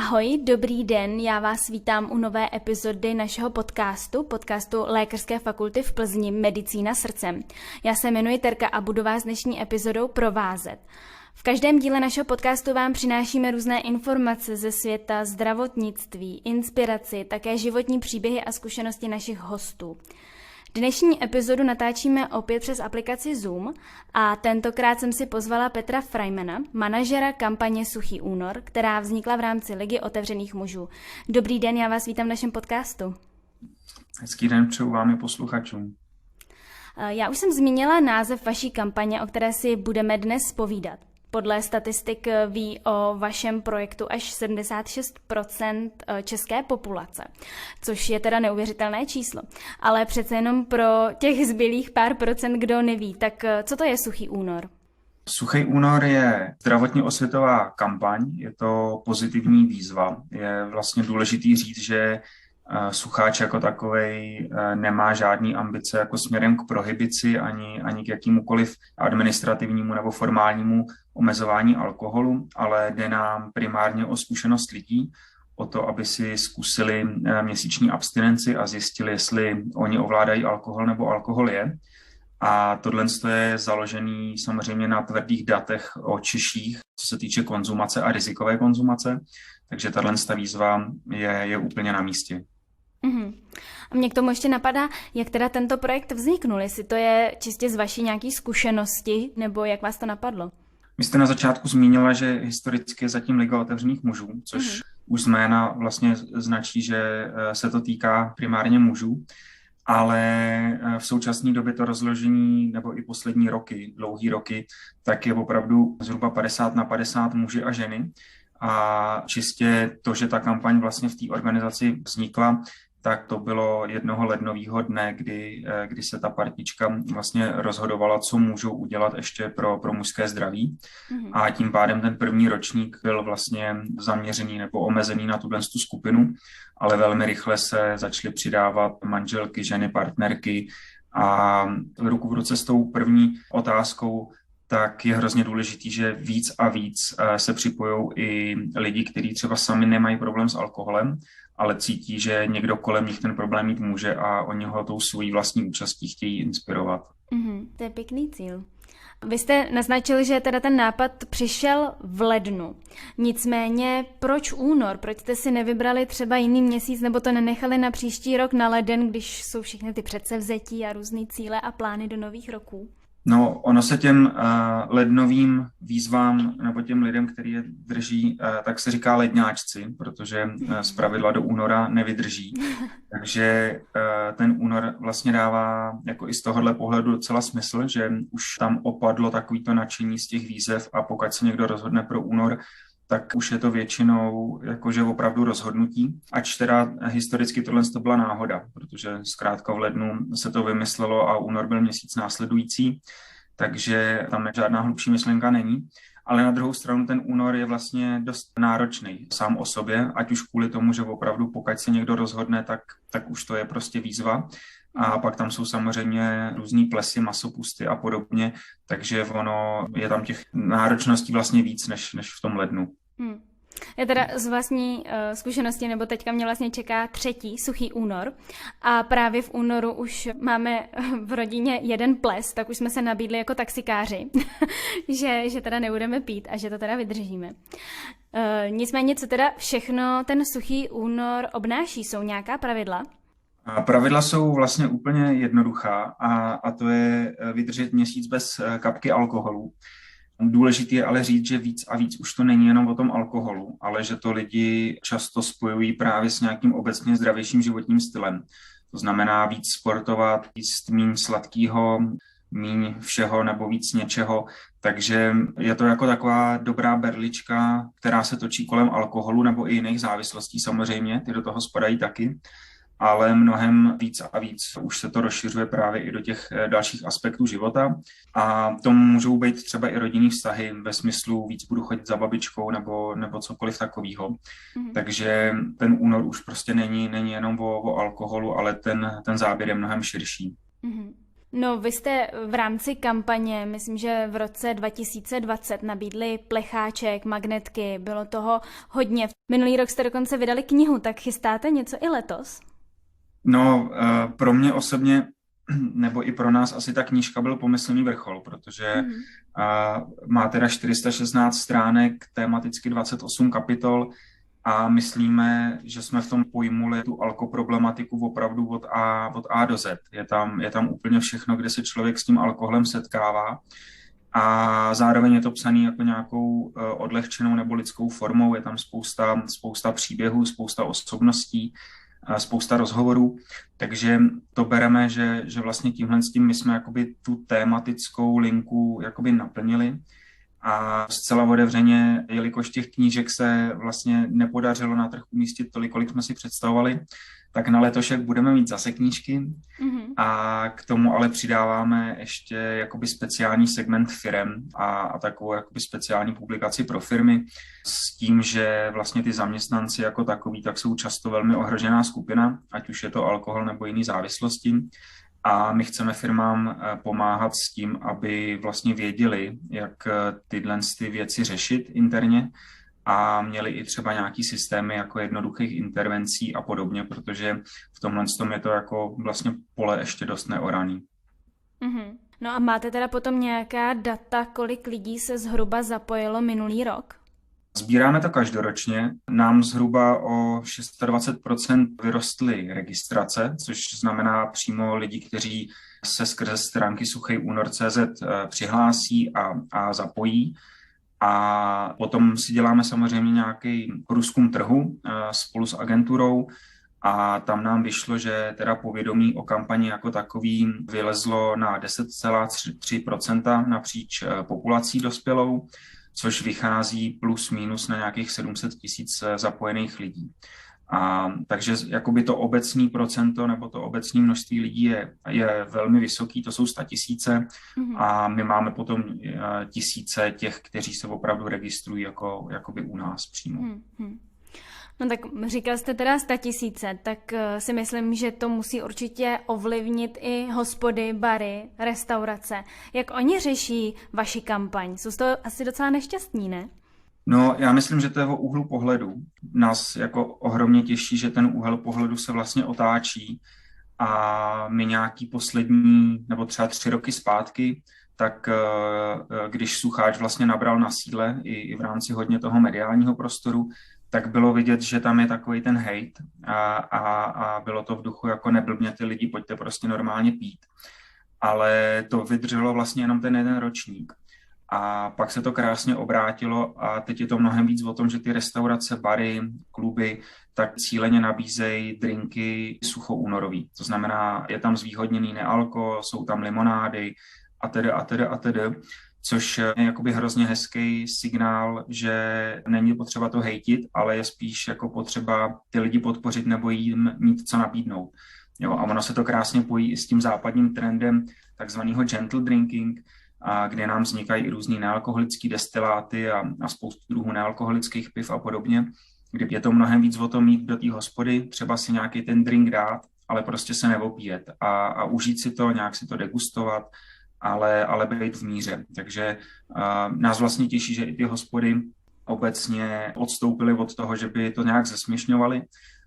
Ahoj, dobrý den, já vás vítám u nové epizody našeho podcastu Lékařské fakulty v Plzni Medicína srdcem. Já se jmenuji Terka a budu vás dnešní epizodou provázet. V každém díle našeho podcastu vám přinášíme různé informace ze světa zdravotnictví, inspiraci, také životní příběhy a zkušenosti našich hostů. Dnešní epizodu natáčíme opět přes aplikaci Zoom a tentokrát jsem si pozvala Petra Freimana, manažera kampaně Suchý únor, která vznikla v rámci Ligy otevřených mužů. Dobrý den, já vás vítám v našem podcastu. Hezký den přeju vám i posluchačům. Já už jsem zmínila název vaší kampaně, o které si budeme dnes povídat. Podle statistik ví o vašem projektu až 76% české populace, což je teda neuvěřitelné číslo. Ale přece jenom pro těch zbylých pár procent, kdo neví, tak co to je Suchý únor? Suchý únor je zdravotně osvětová kampaň, je to pozitivní výzva. Je vlastně důležitý říct, že sucháč jako takovej nemá žádný ambice jako směrem k prohibici ani k jakýmukoliv administrativnímu nebo formálnímu omezování alkoholu, ale jde nám primárně o zkušenost lidí, o to, aby si zkusili měsíční abstinenci a zjistili, jestli oni ovládají alkohol nebo alkohol je. A tohle je založený samozřejmě na tvrdých datech o Češích, co se týče konzumace a rizikové konzumace, takže tato výzva je úplně na místě. Uhum. A mě k tomu ještě napadá, jak teda tento projekt vzniknul, jestli to je čistě z vaší nějaký zkušenosti, nebo jak vás to napadlo? Vy jste na začátku zmínila, že historicky je zatím Liga otevřených mužů, což už z jména vlastně značí, že se to týká primárně mužů, ale v současné době to rozložení, nebo i poslední roky, dlouhý roky, tak je opravdu zhruba 50/50 muži a ženy. A čistě to, že ta kampaň vlastně v té organizaci vznikla, tak to bylo jednoho lednového dne, kdy se ta partička vlastně rozhodovala, co můžou udělat ještě pro mužské zdraví. A tím pádem ten první ročník byl vlastně zaměřený nebo omezený na tuhle skupinu, ale velmi rychle se začaly přidávat manželky, ženy, partnerky a ruku v ruce s tou první otázkou tak je hrozně důležitý, že víc a víc se připojují i lidi, kteří třeba sami nemají problém s alkoholem, ale cítí, že někdo kolem nich ten problém mít může a oni ho tou svojí vlastní účastí chtějí inspirovat. To je pěkný cíl. Vy jste naznačil, že teda ten nápad přišel v lednu. Nicméně, proč únor? Proč jste si nevybrali třeba jiný měsíc nebo to nenechali na příští rok na leden, když jsou všechny ty předsevzetí a různý cíle a plány do nových roků? No, ono se těm lednovým výzvám nebo těm lidem, který je drží, tak se říká ledňáčci, protože zpravidla do února nevydrží. Takže ten únor vlastně dává jako i z tohohle pohledu docela smysl, že už tam opadlo takovýto nadšení z těch výzev a pokud se někdo rozhodne pro únor, tak už je to většinou jakože opravdu rozhodnutí, ač teda historicky tohle to byla náhoda, protože zkrátka v lednu se to vymyslelo a únor byl měsíc následující, takže tam žádná hlubší myšlenka není. Ale na druhou stranu ten únor je vlastně dost náročný sám o sobě, ať už kvůli tomu, že opravdu pokud se někdo rozhodne, tak už to je prostě výzva. A pak tam jsou samozřejmě různý plesy, masopusty a podobně, takže ono je tam těch náročností vlastně víc než v tom lednu. Já teda z vlastní zkušenosti, nebo teďka mě vlastně čeká 3. Suchý únor a právě v únoru už máme v rodině jeden ples, tak už jsme se nabídli jako taxikáři, že teda nebudeme pít a že to teda vydržíme. Nicméně, co teda všechno ten Suchý únor obnáší, jsou nějaká pravidla? Pravidla jsou vlastně úplně jednoduchá a to je vydržet měsíc bez kapky alkoholu. Důležité je ale říct, že víc a víc už to není jenom o tom alkoholu, ale že to lidi často spojují právě s nějakým obecně zdravějším životním stylem. To znamená víc sportovat, jíst míň sladkýho, míň všeho nebo víc něčeho. Takže je to jako taková dobrá berlička, která se točí kolem alkoholu nebo i jiných závislostí samozřejmě, ty do toho spadají taky. Ale mnohem víc a víc už se to rozšiřuje právě i do těch dalších aspektů života a tomu můžou být třeba i rodinný vztahy ve smyslu víc budu chodit za babičkou nebo cokoliv takového. Takže ten únor už prostě není jenom o alkoholu, ale ten záběr je mnohem širší. No, vy jste v rámci kampaně, myslím, že v roce 2020 nabídli plecháček, magnetky, bylo toho hodně. Minulý rok jste dokonce vydali knihu, tak chystáte něco i letos? No, pro mě osobně, nebo i pro nás asi ta knížka byl pomyslný vrchol, protože má teda 416 stránek, tematicky 28 kapitol a myslíme, že jsme v tom pojmuli tu alkoproblematiku opravdu od A do Z. Je tam úplně všechno, kde se člověk s tím alkoholem setkává a zároveň je to psaný jako nějakou odlehčenou nebo lidskou formou. Je tam spousta příběhů, spousta osobností, spousta rozhovorů, takže to bereme, že vlastně tímhle s tím my jsme jakoby tu tématickou linku jakoby naplnili a zcela otevřeně, jelikož těch knížek se vlastně nepodařilo na trh umístit tolik, kolik jsme si představovali, tak na letošek budeme mít zase knížky a k tomu ale přidáváme ještě jakoby speciální segment firem a takovou jakoby speciální publikaci pro firmy s tím, že vlastně ty zaměstnanci jako takový tak jsou často velmi ohrožená skupina, ať už je to alkohol nebo jiný závislosti. A my chceme firmám pomáhat s tím, aby vlastně věděli, jak tyhle ty věci řešit interně a měli i třeba nějaký systémy jako jednoduchých intervencí a podobně, protože v tomhle tom je to jako vlastně pole ještě dost neoraný. No a máte teda potom nějaká data, kolik lidí se zhruba zapojilo minulý rok? Sbíráme to každoročně. Nám zhruba o 26% vyrostly registrace, což znamená přímo lidi, kteří se skrze stránky suchejúnor.cz přihlásí a zapojí. A potom si děláme samozřejmě nějaký průzkum trhu spolu s agenturou a tam nám vyšlo, že teda povědomí o kampani jako takový vylezlo na 10,3% napříč populací dospělou, což vychází plus minus na nějakých 700 000 zapojených lidí. Takže jakoby to obecní procento nebo to obecní množství lidí je velmi vysoký, to jsou 100 000 a my máme potom tisíce těch, kteří se opravdu registrují jakoby u nás přímo. No tak říkal jste teda 100 000, tak si myslím, že to musí určitě ovlivnit i hospody, bary, restaurace. Jak oni řeší vaši kampaň? Jsou z toho asi docela nešťastní, ne? No, já myslím, že to je o úhlu pohledu. Nás jako ohromně těší, že ten úhel pohledu se vlastně otáčí a my nějaký poslední, nebo třeba 3 roky zpátky, tak když Sucháč vlastně nabral na síle i v rámci hodně toho mediálního prostoru, tak bylo vidět, že tam je takový ten hejt a bylo to v duchu jako neblbněte lidi, pojďte prostě normálně pít. Ale to vydrželo vlastně jenom ten jeden ročník. A pak se to krásně obrátilo a teď je to mnohem víc o tom, že ty restaurace, bary, kluby tak cíleně nabízejí drinky suchoúnorový. To znamená, je tam zvýhodněný nealko, jsou tam limonády a tedy, což je jakoby hrozně hezký signál, že není potřeba to hejtit, ale je spíš jako potřeba ty lidi podpořit nebo jim mít co nabídnout. Jo, a ono se to krásně pojí i s tím západním trendem takzvaného gentle drinking, kde nám vznikají i různý nealkoholický destiláty a spoustu druhů nealkoholických piv a podobně, kdy je to mnohem víc o tom jít do té hospody, třeba si nějaký ten drink dát, ale prostě se neopíjet a užít si to, nějak si to degustovat, ale být v míře. Takže nás vlastně těší, že i ty hospody obecně odstoupily od toho, že by to nějak zesměšňovali,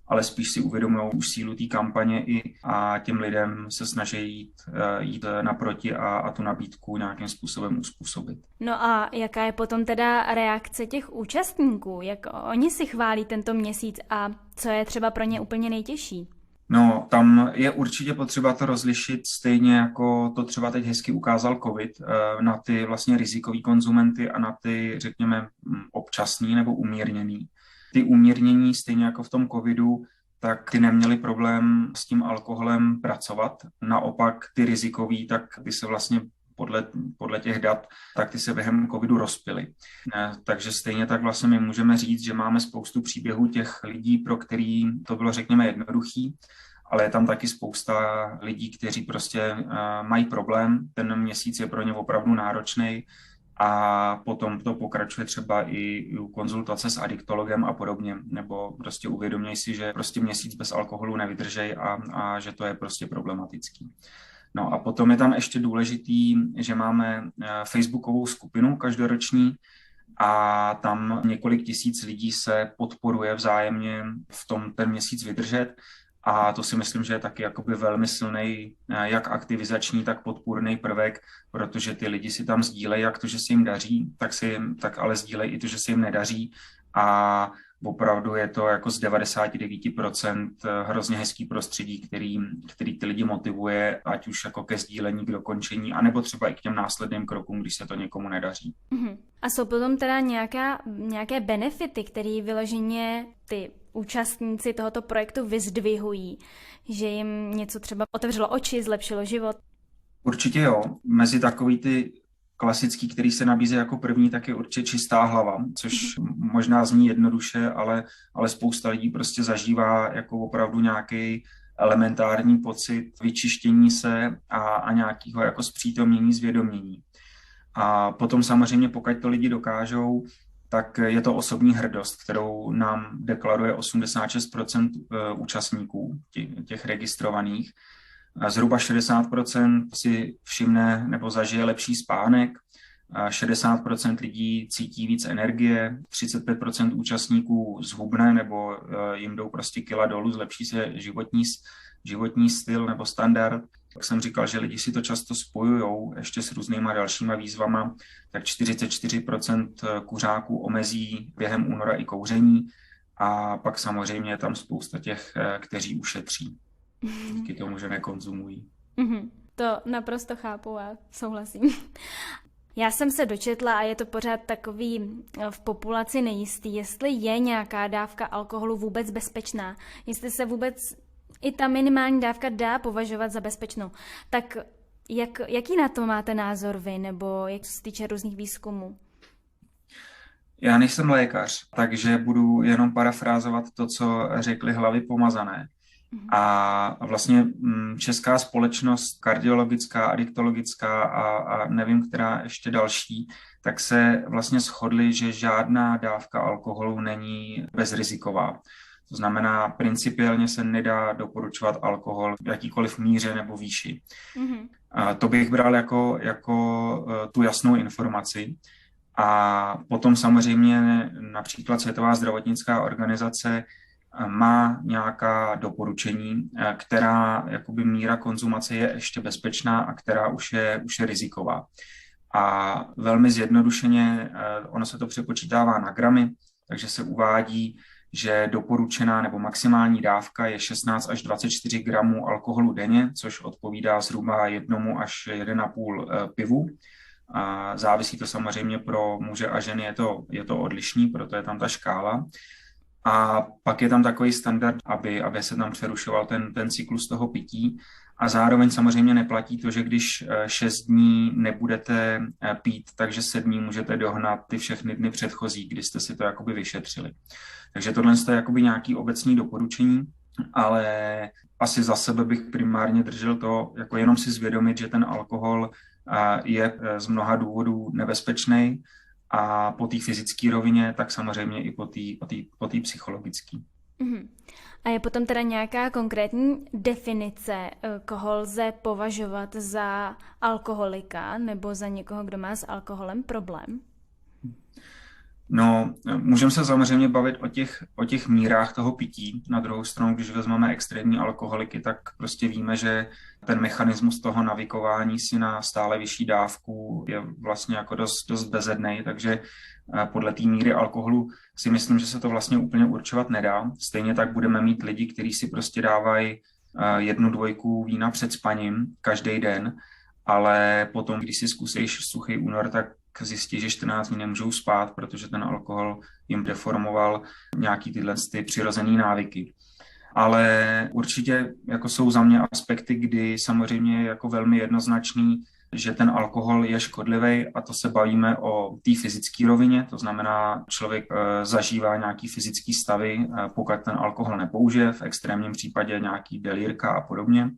ale spíš si uvědomují už sílu té kampaně a těm lidem se snaží jít naproti a tu nabídku nějakým způsobem uspůsobit. No a jaká je potom teda reakce těch účastníků? Jak oni si chválí tento měsíc a co je třeba pro ně úplně nejtěžší? No, tam je určitě potřeba to rozlišit stejně jako to třeba teď hezky ukázal COVID na ty vlastně rizikový konzumenty a na ty, řekněme, občasný nebo umírněný. Ty umírnění, stejně jako v tom covidu, tak ty neměli problém s tím alkoholem pracovat. Naopak ty rizikový, tak ty se vlastně podle těch dat, tak ty se během covidu rozpily. Takže stejně tak vlastně my můžeme říct, že máme spoustu příběhů těch lidí, pro který to bylo, řekněme, jednoduchý, ale je tam taky spousta lidí, kteří prostě mají problém. Ten měsíc je pro ně opravdu náročný a potom to pokračuje třeba i u konzultace s adiktologem a podobně, nebo prostě uvědoměj si, že prostě měsíc bez alkoholu nevydržej a že to je prostě problematický. No a potom je tam ještě důležitý, že máme facebookovou skupinu každoroční a tam několik tisíc lidí se podporuje vzájemně v tom ten měsíc vydržet. A to si myslím, že je taky jakoby velmi silný, jak aktivizační, tak podpůrný prvek, protože ty lidi si tam sdílejí jak to, že se jim daří, tak ale sdílejí i to, že se jim nedaří. A opravdu je to jako z 99% hrozně hezký prostředí, který ty lidi motivuje, ať už jako ke sdílení, k dokončení, anebo třeba i k těm následným krokům, když se to někomu nedaří. A jsou potom teda nějaké benefity, které vyloženě ty účastníci tohoto projektu vyzdvihují, že jim něco třeba otevřelo oči, zlepšilo život? Určitě jo. Mezi takový ty klasický, který se nabízí jako první, tak je určitě čistá hlava, což možná zní jednoduše, ale spousta lidí prostě zažívá jako opravdu nějaký elementární pocit vyčištění se a nějakého jako zpřítomnění, zvědomění. A potom samozřejmě, pokud to lidi dokážou, tak je to osobní hrdost, kterou nám deklaruje 86% účastníků, těch registrovaných. Zhruba 60% si všimne nebo zažije lepší spánek, 60% lidí cítí víc energie, 35% účastníků zhubne nebo jim jdou prostě kila dolů, zlepší se životní styl nebo standard. Jak jsem říkal, že lidi si to často spojujou ještě s různýma dalšíma výzvama, tak 44% kuřáků omezí během února i kouření a pak samozřejmě je tam spousta těch, kteří ušetří. Díky tomu, že nekonzumují. To naprosto chápu a souhlasím. Já jsem se dočetla a je to pořád takový v populaci nejistý, jestli je nějaká dávka alkoholu vůbec bezpečná, jestli se vůbec i ta minimální dávka dá považovat za bezpečnou. Tak jaký na to máte názor vy, nebo jak se týče různých výzkumů? Já nejsem lékař, takže budu jenom parafrázovat to, co řekly hlavy pomazané. A vlastně česká společnost kardiologická, adiktologická a nevím, která ještě další, tak se vlastně shodli, že žádná dávka alkoholu není bezriziková. To znamená, principiálně se nedá doporučovat alkohol v jakýkoliv míře nebo výši. A to bych bral jako tu jasnou informaci. A potom samozřejmě například Světová zdravotnická organizace má nějaká doporučení, která jakoby míra konzumace je ještě bezpečná a která už je riziková. A velmi zjednodušeně ono se to přepočítává na gramy, takže se uvádí, že doporučená nebo maximální dávka je 16 až 24 gramů alkoholu denně, což odpovídá zhruba 1 až 1,5 pivu. A závisí to samozřejmě pro muže a ženy, je to odlišný, proto je tam ta škála. A pak je tam takový standard, aby se tam přerušoval ten cyklus toho pití. A zároveň samozřejmě neplatí to, že když 6 dní nebudete pít, takže 7 dní můžete dohnat ty všechny dny předchozí, kdy jste si to jakoby vyšetřili. Takže tohle je jakoby nějaký obecný doporučení, ale asi za sebe bych primárně držel to, jako jenom si zvědomit, že ten alkohol je z mnoha důvodů nebezpečný, a po té fyzické rovině, tak samozřejmě i po té psychologické. A je potom teda nějaká konkrétní definice, koho lze považovat za alkoholika nebo za někoho, kdo má s alkoholem problém? No, můžeme se samozřejmě bavit o těch mírách toho pití. Na druhou stranu, když vezmeme extrémní alkoholiky, tak prostě víme, že ten mechanismus toho navykování si na stále vyšší dávku je vlastně jako dost bezednej, takže podle té míry alkoholu si myslím, že se to vlastně úplně určovat nedá. Stejně tak budeme mít lidi, kteří si prostě dávají 1-2 vína před spaním každý den, ale potom, když si zkusí suchý únor, tak zjistí, že 14 dní nemůžou spát, protože ten alkohol jim deformoval nějaký tyhle přirozený návyky. Ale určitě jako jsou za mě aspekty, kdy samozřejmě je jako velmi jednoznačný, že ten alkohol je škodlivý, a to se bavíme o té fyzické rovině, to znamená, člověk zažívá nějaký fyzický stavy, pokud ten alkohol nepoužije, v extrémním případě nějaký delírka a podobně.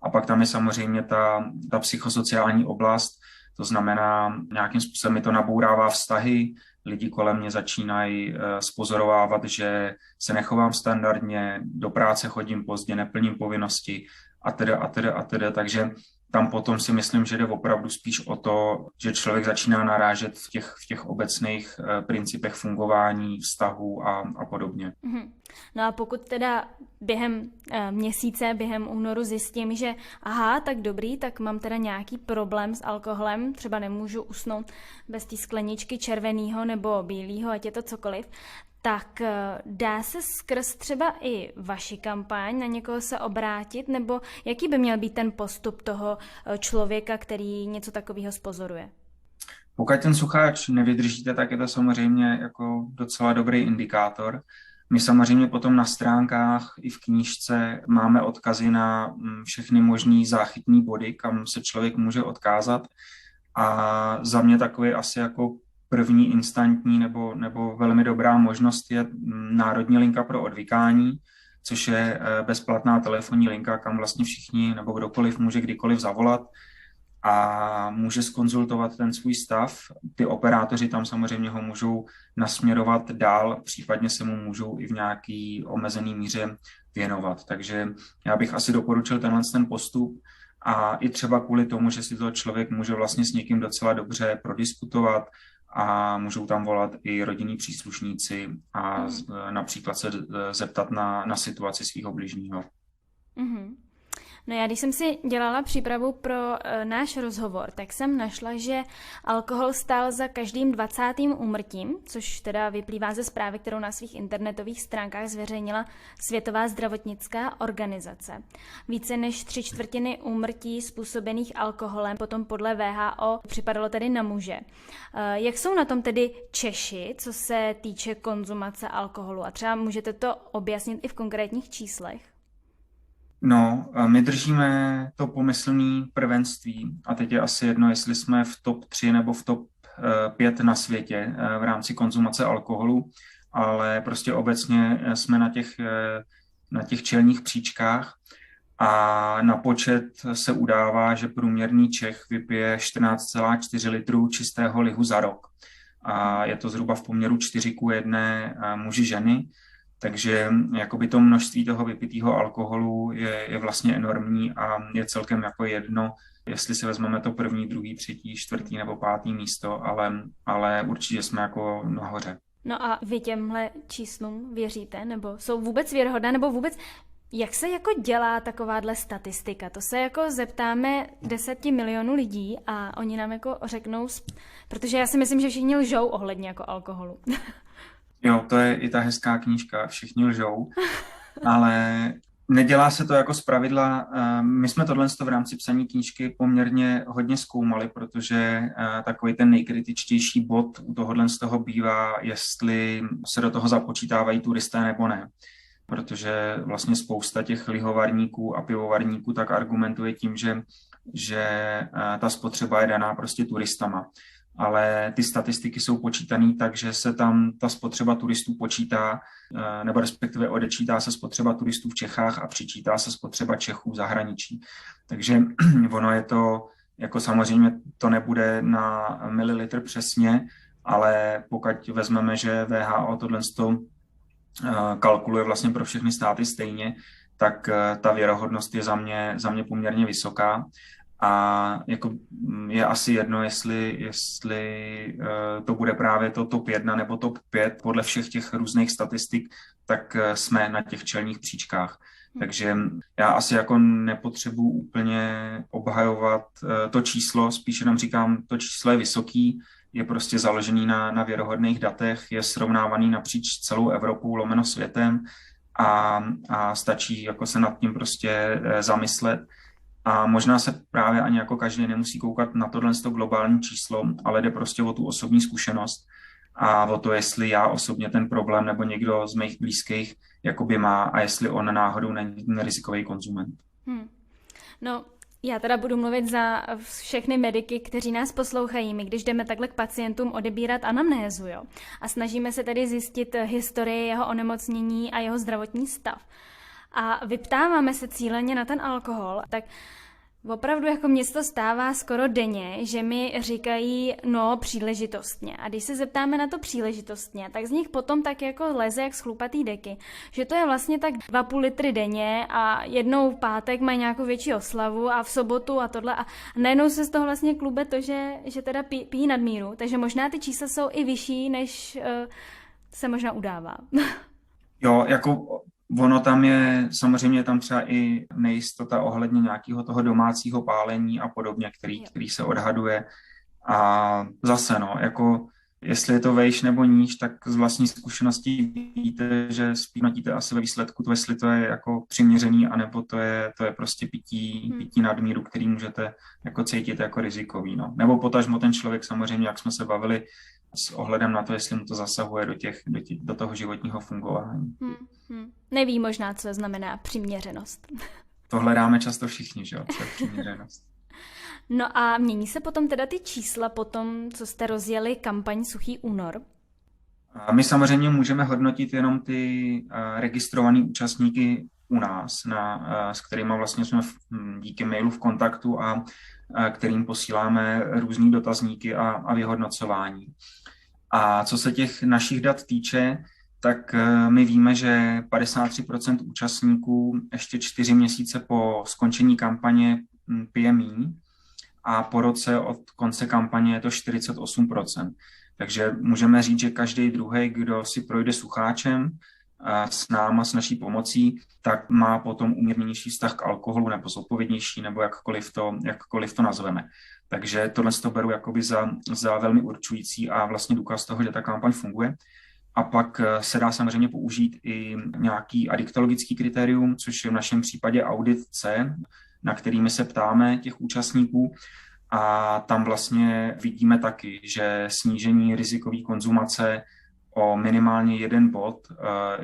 A pak tam je samozřejmě ta psychosociální oblast, to znamená, nějakým způsobem mi to nabourává vztahy, lidi kolem mě začínají spozorovávat, že se nechovám standardně, do práce chodím pozdě, neplním povinnosti a teda. Takže tam potom si myslím, že jde opravdu spíš o to, že člověk začíná narážet v těch obecných principech fungování, vztahů a podobně. No a pokud teda během měsíce, během únoru zjistím, že aha, tak dobrý, tak mám teda nějaký problém s alkoholem, třeba nemůžu usnout bez té skleničky červeného nebo bílého, ať je to cokoliv, tak dá se skrz třeba i vaši kampaň na někoho se obrátit, nebo jaký by měl být ten postup toho člověka, který něco takového zpozoruje? Pokud ten sucháč nevydržíte, tak je to samozřejmě jako docela dobrý indikátor. My samozřejmě potom na stránkách i v knížce máme odkazy na všechny možný záchytní body, kam se člověk může odkázat. A za mě takový asi jako první instantní nebo velmi dobrá možnost je Národní linka pro odvykání, což je bezplatná telefonní linka, kam vlastně všichni nebo kdokoliv může kdykoliv zavolat a může zkonzultovat ten svůj stav. Ty operátoři tam samozřejmě ho můžou nasměrovat dál, případně se mu můžou i v nějaký omezený míře věnovat. Takže já bych asi doporučil ten postup a i třeba kvůli tomu, že si to člověk může vlastně s někým docela dobře prodiskutovat a můžou tam volat i rodinní příslušníci a například se zeptat na situaci svého bližního. No já když jsem si dělala přípravu pro náš rozhovor, tak jsem našla, že alkohol stál za každým 20. úmrtím, což teda vyplývá ze zprávy, kterou na svých internetových stránkách zveřejnila Světová zdravotnická organizace. Více než 3/4 úmrtí způsobených alkoholem potom podle WHO připadalo tedy na muže. Jak jsou na tom tedy Češi, co se týče konzumace alkoholu? A třeba můžete to objasnit i v konkrétních číslech? No, my držíme to pomyslné prvenství a teď je asi jedno, jestli jsme v top 3 nebo v top 5 na světě v rámci konzumace alkoholu, ale prostě obecně jsme na těch čelních příčkách a na počet se udává, že průměrný Čech vypije 14,4 litrů čistého lihu za rok. A je to zhruba v poměru 4:1 muži ženy. Takže jakoby to množství toho vypitého alkoholu je vlastně enormní a je celkem jako jedno, jestli si vezmeme to první, druhý, třetí, čtvrtý nebo pátý místo, ale určitě jsme jako nahoře. No a vy těmhle číslům věříte? Nebo jsou vůbec věrohodná? Nebo vůbec, jak se jako dělá takováhle statistika? To se jako zeptáme 10 milionů lidí a oni nám jako řeknou, protože já si myslím, že všichni lžou ohledně jako alkoholu. Jo, to je i ta hezká knížka, všichni lžou, ale nedělá se to jako zpravidla. My jsme tohle v rámci psaní knížky poměrně hodně zkoumali, protože takový ten nejkritičtější bod u tohohle z toho bývá, jestli se do toho započítávají turisté nebo ne. Protože vlastně spousta těch lihovarníků a pivovarníků tak argumentuje tím, že ta spotřeba je daná prostě turistama. Ale ty statistiky jsou počítané tak, že se tam ta spotřeba turistů počítá, nebo respektive odečítá se spotřeba turistů v Čechách a přičítá se spotřeba Čechů v zahraničí. Takže ono je to, jako samozřejmě to nebude na mililitr přesně, ale pokud vezmeme, že WHO tohle kalkuluje vlastně pro všechny státy stejně, tak ta věrohodnost je za mě poměrně vysoká. A jako je asi jedno, jestli to bude právě to top 1 nebo top 5. Podle všech těch různých statistik, tak jsme na těch čelních příčkách. Takže já asi jako nepotřebuji úplně obhajovat to číslo, spíš jenom říkám, to číslo je vysoký, je prostě založený na věrohodných datech, je srovnávaný napříč celou Evropou lomeno světem a stačí jako se nad tím prostě zamyslet. A možná se právě ani jako každý nemusí koukat na tohle globální číslo, ale jde prostě o tu osobní zkušenost a o to, jestli já osobně ten problém nebo někdo z mých blízkých jakoby má a jestli on náhodou není rizikový konzument. No, já teda budu mluvit za všechny mediky, kteří nás poslouchají, my když jdeme takhle k pacientům odebírat anamnézu, jo, a snažíme se tedy zjistit historii jeho onemocnění a jeho zdravotní stav. A vyptáváme se cíleně na ten alkohol, tak Opravdu jako mně se to stává skoro denně, že mi říkají, no příležitostně. A když se zeptáme na to příležitostně, tak z nich potom tak jako leze jak z chlupatý deky. Že to je vlastně tak 2,5 litry denně a jednou v pátek mají nějakou větší oslavu a v sobotu a tohle. A najednou se z toho vlastně klube to, že teda pijí nadmíru. Takže možná ty čísla jsou i vyšší, než se možná udává. Jo, jako ono tam je, samozřejmě tam třeba i nejistota ohledně nějakého toho domácího pálení a podobně, který se odhaduje. A zase, no, jako jestli je to vejš nebo níž, tak z vlastní zkušeností víte, že spíš hodnotíte asi ve výsledku to, jestli to je jako přiměřený, anebo to je prostě pití nadmíru, který můžete jako cítit jako rizikový, no. Nebo potažmo ten člověk samozřejmě, jak jsme se bavili, s ohledem na to, jestli mu to zasahuje do toho životního fungování. Neví možná, co znamená přiměřenost. To hledáme často všichni, že jo, co je přiměřenost. No a mění se potom teda ty čísla po tom, co jste rozjeli kampaň Suchý únor? A my samozřejmě můžeme hodnotit jenom ty registrované účastníky u nás, s kterými vlastně jsme díky mailu v kontaktu a kterým posíláme různý dotazníky a vyhodnocování. A co se těch našich dat týče, tak my víme, že 53% účastníků ještě 4 měsíce po skončení kampaně pije míň a po roce od konce kampaně je to 48%. Takže můžeme říct, že každý druhý, kdo si projde sucháčem s náma, s naší pomocí, tak má potom umírněnější vztah k alkoholu nebo zodpovědnější, nebo jakkoliv to nazveme. Takže tohle to beru jakoby za velmi určující a vlastně důkaz toho, že ta kampaň funguje. A pak se dá samozřejmě použít i nějaký adiktologický kritérium, což je v našem případě audit C, na kterými se ptáme těch účastníků. A tam vlastně vidíme taky, že snížení rizikové konzumace o minimálně 1 bod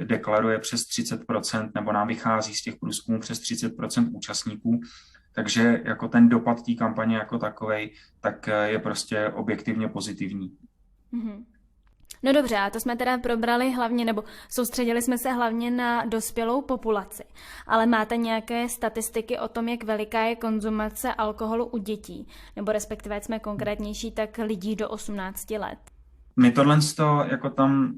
deklaruje přes 30%, nebo nám vychází z těch průzkumů přes 30% účastníků. Takže jako ten dopad té kampaně jako takovej, tak je prostě objektivně pozitivní. Mm-hmm. No dobře, a to jsme teda probrali hlavně, nebo soustředili jsme se hlavně na dospělou populaci. Ale máte nějaké statistiky o tom, jak veliká je konzumace alkoholu u dětí? Nebo respektive, jsme konkrétnější, tak lidí do 18 let? My tohle jako tam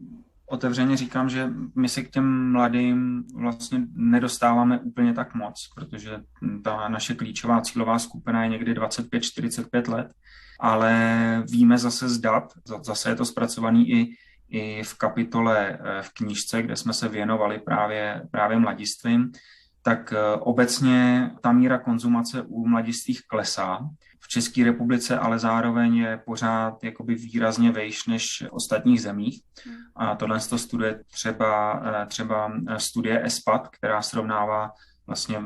otevřeně říkám, že my se k těm mladým vlastně nedostáváme úplně tak moc, protože ta naše klíčová cílová skupina je někdy 25-45 let, ale víme zase z dat, zase je to zpracovaný i v kapitole v knížce, kde jsme se věnovali právě mladistvím, tak obecně ta míra konzumace u mladistvých klesá. V České republice ale zároveň je pořád jakoby výrazně vejš než v ostatních zemích. A tohle studuje třeba studie ESPAD, která srovnává vlastně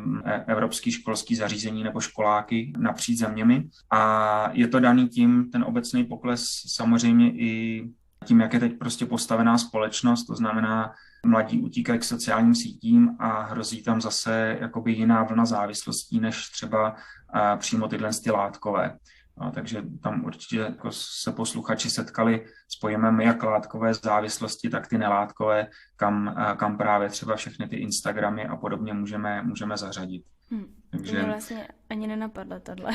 evropský školský zařízení nebo školáky napříč zeměmi. A je to daný tím, ten obecný pokles samozřejmě i tím, jak je teď prostě postavená společnost, to znamená, mladí utíkají k sociálním sítím a hrozí tam zase jakoby jiná vlna závislostí, než třeba přímo tyhle látkové. Takže tam určitě jako se posluchači setkali s pojmem jak látkové závislosti, tak ty nelátkové, kam právě třeba všechny ty Instagramy a podobně můžeme zařadit. Takže mě vlastně ani nenapadlo tohle.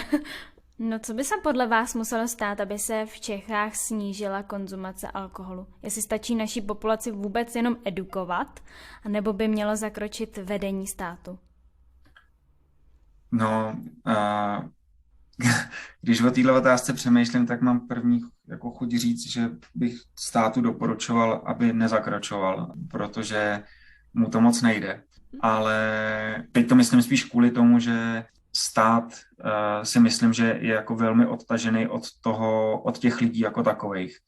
No co by se podle vás muselo stát, aby se v Čechách snížila konzumace alkoholu? Jestli stačí naší populaci vůbec jenom edukovat, anebo by mělo zakročit vedení státu? No, když o této otázce přemýšlím, tak mám první jako chuť říct, že bych státu doporučoval, aby nezakročoval, protože mu to moc nejde. Ale teď to myslím spíš kvůli tomu, že stát si myslím, že je jako velmi odtažený od těch lidí jako takových.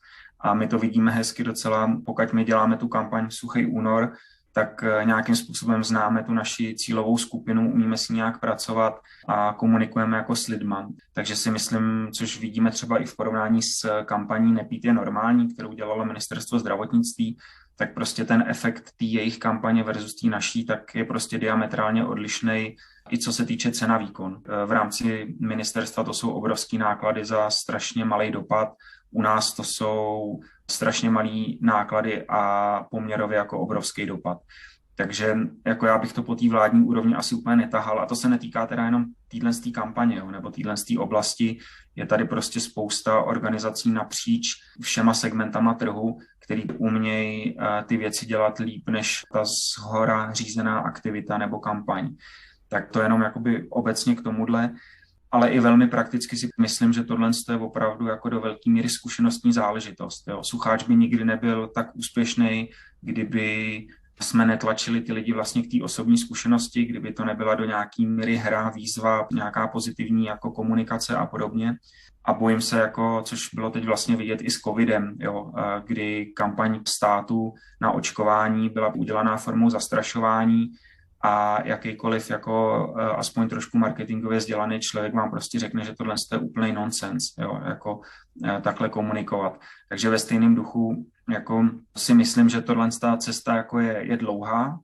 A my to vidíme hezky docela, pokud my děláme tu kampaň Suchý únor, tak nějakým způsobem známe tu naši cílovou skupinu, umíme s ní nějak pracovat a komunikujeme jako s lidma. Takže si myslím, což vidíme třeba i v porovnání s kampaní Nepít je normální, kterou dělalo Ministerstvo zdravotnictví, tak prostě ten efekt té jejich kampaně versus té naší, tak je prostě diametrálně odlišnej, i co se týče cena výkon. V rámci ministerstva to jsou obrovský náklady za strašně malý dopad. U nás to jsou strašně malý náklady a poměrově jako obrovský dopad. Takže jako já bych to po té vládní úrovni asi úplně netahal. A to se netýká teda jenom této kampaně, jo, nebo této oblasti. Je tady prostě spousta organizací napříč všema segmentama trhu, který umějí ty věci dělat líp než ta zhora řízená aktivita nebo kampaň. Tak to jenom jakoby obecně k tomuhle. Ale i velmi prakticky si myslím, že tohle je opravdu jako do velké míry zkušenostní záležitost. Jo. Sucháč by nikdy nebyl tak úspěšný, kdyby jsme netlačili ty lidi vlastně k té osobní zkušenosti, kdyby to nebyla do nějaký míry hra, výzva, nějaká pozitivní jako komunikace a podobně. A bojím se, jako, což bylo teď vlastně vidět i s covidem, jo, kdy kampaň státu na očkování byla udělaná formou zastrašování, a jakýkoliv jako aspoň trošku marketingově vzdělaný člověk vám prostě řekne, že tohle je úplný nonsens, jo, jako takhle komunikovat. Takže ve stejném duchu jako si myslím, že tohle cesta jako je dlouhá,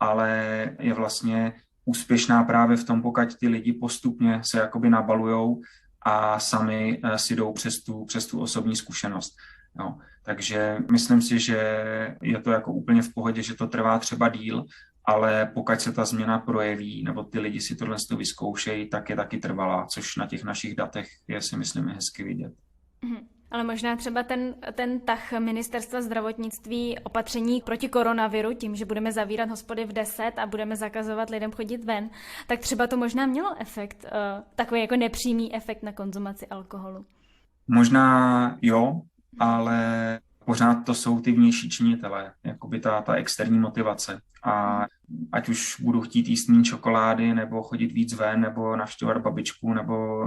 ale je vlastně úspěšná právě v tom, pokud ty lidi postupně se jakoby nabalujou a sami si jdou přes tu osobní zkušenost. Jo. Takže myslím si, že je to jako úplně v pohodě, že to trvá třeba díl, ale pokud se ta změna projeví, nebo ty lidi si tohle vyzkoušejí, tak je taky trvalá, což na těch našich datech je, si myslím, hezky vidět. Ale možná třeba ten tah ministerstva zdravotnictví opatření proti koronaviru, tím, že budeme zavírat hospody v 10 a budeme zakazovat lidem chodit ven, tak třeba to možná mělo efekt, takový jako nepřímý efekt na konzumaci alkoholu. Možná jo, ale pořád to jsou ty vnější činitelé, jakoby ta externí motivace. A ať už budu chtít jíst méně čokolády, nebo chodit víc ven, nebo navštěvovat babičku, nebo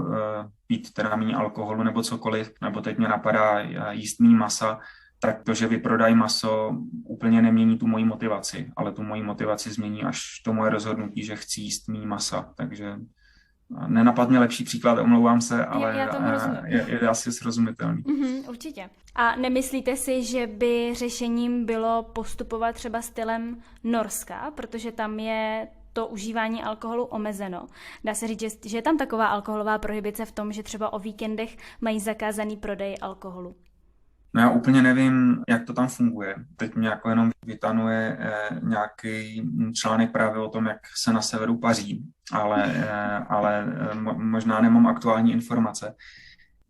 pít teda méně alkoholu, nebo cokoliv, nebo teď mě napadá jíst méně masa, tak to, že vyprodají maso, úplně nemění tu moji motivaci, ale tu moji motivaci změní až to moje rozhodnutí, že chci jíst méně masa. Takže nenapadne lepší příklad, omlouvám se, ale je asi srozumitelný. Určitě. A nemyslíte si, že by řešením bylo postupovat třeba stylem Norska, protože tam je to užívání alkoholu omezeno? Dá se říct, že je tam taková alkoholová prohibice v tom, že třeba o víkendech mají zakázaný prodej alkoholu? No já úplně nevím, jak to tam funguje. Teď mě jako jenom vytanuje nějaký článek právě o tom, jak se na severu paří, ale možná nemám aktuální informace.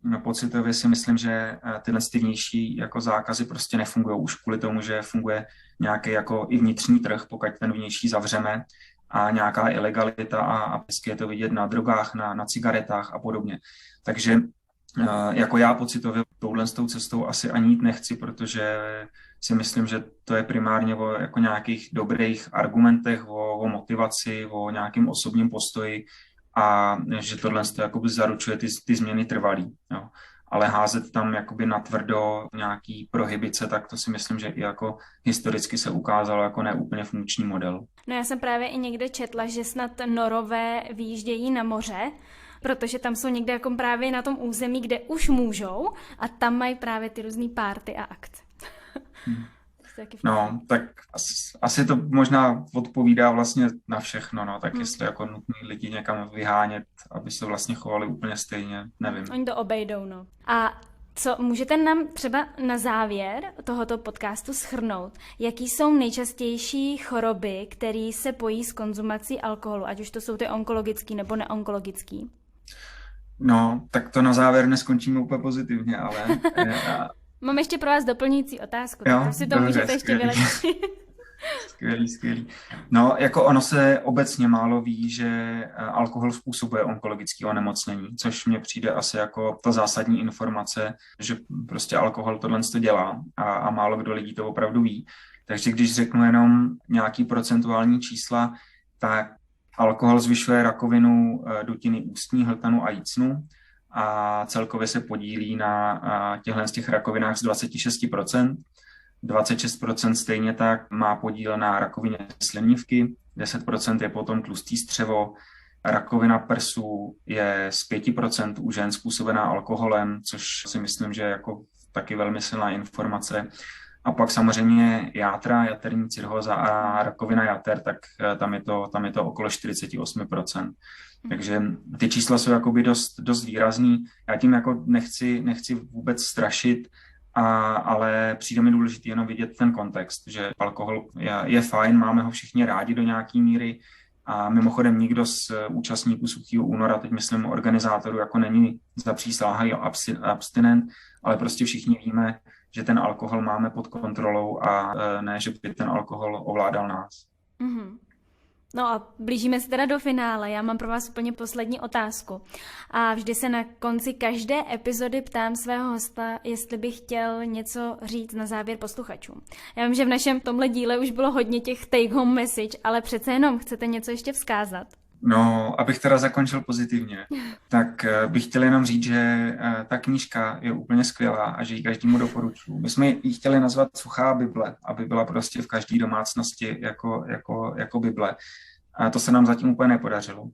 No, pocitově si myslím, že tyhle vnější jako zákazy prostě nefungují už kvůli tomu, že funguje nějaký jako i vnitřní trh, pokud ten vnější zavřeme, a nějaká ilegalita a je to vidět na drogách, na cigaretách a podobně. Takže jako já pocitově touhle s tou cestou asi ani jít nechci, protože si myslím, že to je primárně o jako nějakých dobrých argumentech, o motivaci, o nějakém osobním postoji a že tohle jakoby zaručuje ty změny trvalý. Jo. Ale házet tam jakoby natvrdo nějaký prohibice, tak to si myslím, že i jako historicky se ukázalo jako neúplně funkční model. No já jsem právě i někde četla, že snad Norové vyjíždějí na moře, protože tam jsou někde jako právě na tom území, kde už můžou a tam mají právě ty různý párty a akce. No, tak asi to možná odpovídá vlastně na všechno, no, tak jestli jako nutný lidi někam vyhánět, aby se vlastně chovali úplně stejně, nevím. Oni to obejdou, no. A co můžete nám třeba na závěr tohoto podcastu shrnout? Jaký jsou nejčastější choroby, které se pojí s konzumací alkoholu, ať už to jsou ty onkologický nebo neonkologický? No, tak to na závěr neskončíme úplně pozitivně, ale... Mám ještě pro vás doplňující otázku, tak si to můžete ještě vylepšit. Skvělý. No, jako ono se obecně málo ví, že alkohol způsobuje onkologické onemocnění, což mně přijde asi jako ta zásadní informace, že prostě alkohol tohle dělá a málo kdo lidí to opravdu ví. Takže když řeknu jenom nějaký procentuální čísla, tak alkohol zvyšuje rakovinu dutiny ústní, hltanu a jícnu a celkově se podílí na těch rakovinách z 26%. 26% stejně tak má podíl na rakovině slinivky, 10% je potom tlustý střevo, rakovina prsu je z 5% u žen způsobená alkoholem, což si myslím, že je jako taky velmi silná informace. A pak samozřejmě játra, jaterní cirhóza a rakovina jater, tak tam je to okolo 48%. Takže ty čísla jsou jakoby dost výrazný. Já tím jako nechci vůbec strašit, ale přijde mi důležitý jenom vidět ten kontext, že alkohol je fajn, máme ho všichni rádi do nějaké míry a mimochodem nikdo z účastníků Suchého února, teď myslím organizátorů, jako není zapřísáhlý abstinent, ale prostě všichni víme, že ten alkohol máme pod kontrolou a ne, že by ten alkohol ovládal nás. Mm-hmm. No a blížíme se teda do finále. Já mám pro vás úplně poslední otázku. A vždy se na konci každé epizody ptám svého hosta, jestli by chtěl něco říct na závěr posluchačům. Já vím, že v našem tomhle díle už bylo hodně těch take home message, ale přece jenom chcete něco ještě vzkázat? No, abych teda zakončil pozitivně, tak bych chtěl jenom říct, že ta knížka je úplně skvělá a že ji každému doporučuji. My jsme ji chtěli nazvat Suchá Bible, aby byla prostě v každé domácnosti jako Bible. A to se nám zatím úplně nepodařilo.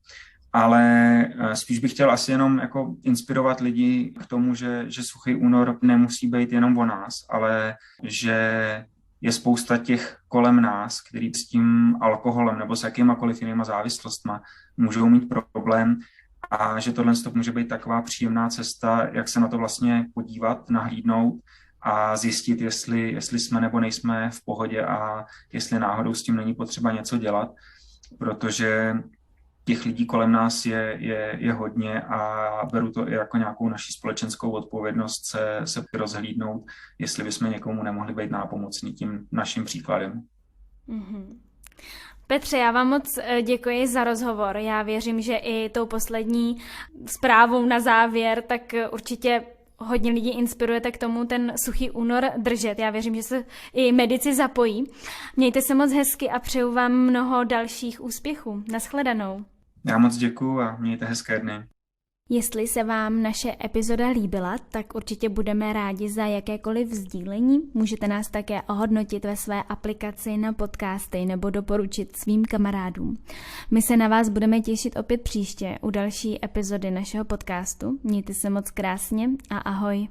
Ale spíš bych chtěl asi jenom jako inspirovat lidi k tomu, že Suchý únor nemusí být jenom o nás, ale že je spousta těch kolem nás, kteří s tím alkoholem nebo s jakýmakoliv jinýma závislostma můžou mít problém a že tohle může být taková příjemná cesta, jak se na to vlastně podívat, nahlídnout a zjistit, jestli jsme nebo nejsme v pohodě a jestli náhodou s tím není potřeba něco dělat, protože těch lidí kolem nás je hodně a beru to i jako nějakou naši společenskou odpovědnost se rozhlídnout, jestli bychom někomu nemohli být nápomocní tím naším příkladem. Mm-hmm. Petře, já vám moc děkuji za rozhovor. Já věřím, že i tou poslední zprávou na závěr, tak určitě hodně lidí inspirujete k tomu ten Suchý únor držet. Já věřím, že se i medici zapojí. Mějte se moc hezky a přeju vám mnoho dalších úspěchů. Nashledanou. Já moc děkuju a mějte hezké dny. Jestli se vám naše epizoda líbila, tak určitě budeme rádi za jakékoliv sdílení. Můžete nás také ohodnotit ve své aplikaci na podcasty nebo doporučit svým kamarádům. My se na vás budeme těšit opět příště u další epizody našeho podcastu. Mějte se moc krásně a ahoj.